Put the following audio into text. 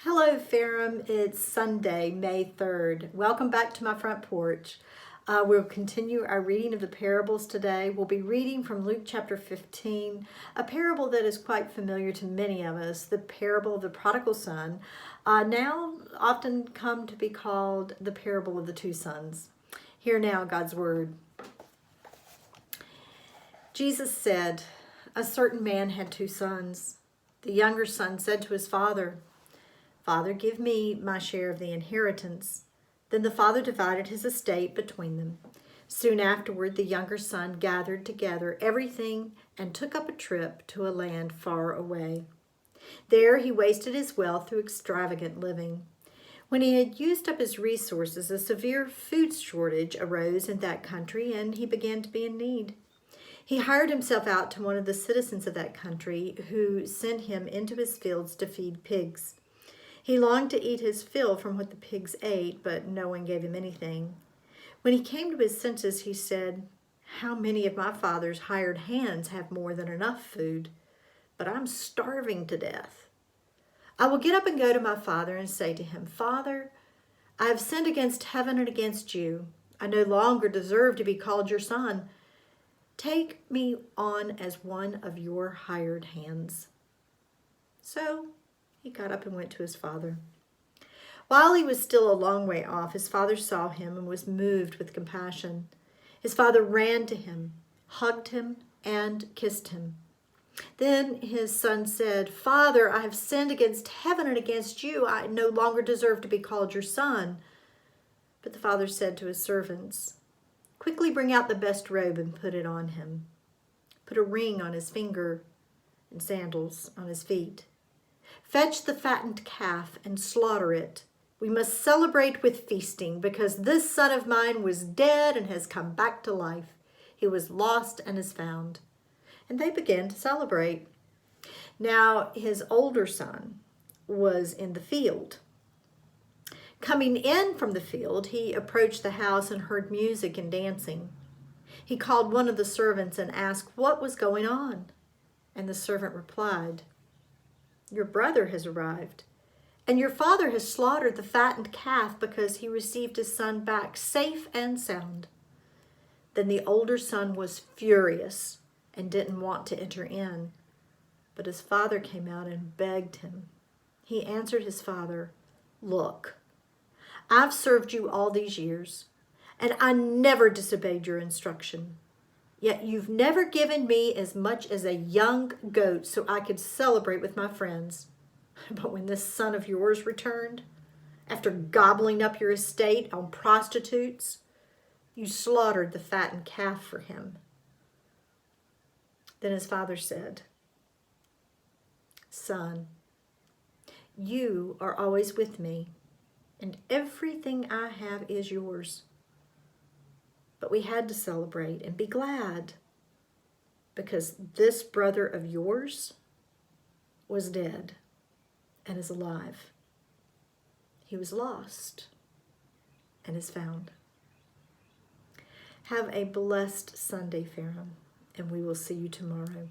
Hello, Ferrum. It's Sunday, May 3rd. Welcome back to my front porch. We'll continue our reading of the parables today. We'll be reading from Luke chapter 15, a parable that is quite familiar to many of us, the parable of the prodigal son, now often come to be called the parable of the two sons. Hear now God's word. Jesus said, "A certain man had two sons. The younger son said to his father, 'Father, give me my share of the inheritance.' Then the father divided his estate between them. Soon afterward, the younger son gathered together everything and took up a trip to a land far away. There he wasted his wealth through extravagant living. When he had used up his resources, a severe food shortage arose in that country, and he began to be in need. He hired himself out to one of the citizens of that country, who sent him into his fields to feed pigs. He longed to eat his fill from what the pigs ate, but no one gave him anything. When he came to his senses, he said, 'How many of my father's hired hands have more than enough food? But I'm starving to death. I will get up and go to my father and say to him, Father, I have sinned against heaven and against you. I no longer deserve to be called your son. Take me on as one of your hired hands.' So he got up and went to his father. While he was still a long way off, his father saw him and was moved with compassion. His father ran to him, hugged him, and kissed him. Then his son said, 'Father, I have sinned against heaven and against you. I no longer deserve to be called your son.' But the father said to his servants, 'Quickly bring out the best robe and put it on him. Put a ring on his finger and sandals on his feet. Fetch the fattened calf and slaughter it. We must celebrate with feasting, because this son of mine was dead and has come back to life. He was lost and is found.' And they began to celebrate. Now his older son was in the field. Coming in from the field, he approached the house and heard music and dancing. He called one of the servants and asked what was going on. And the servant replied, 'Your brother has arrived, and your father has slaughtered the fattened calf because he received his son back safe and sound.' Then the older son was furious and didn't want to enter in, but his father came out and begged him. He answered his father, 'Look, I've served you all these years, and I never disobeyed your instruction. Yet you've never given me as much as a young goat so I could celebrate with my friends. But when this son of yours returned, after gobbling up your estate on prostitutes, you slaughtered the fattened calf for him.' Then his father said, 'Son, you are always with me, and everything I have is yours. But we had to celebrate and be glad, because this brother of yours was dead and is alive. He was lost and is found.' Have a blessed Sunday, Ferrum, and we will see you tomorrow.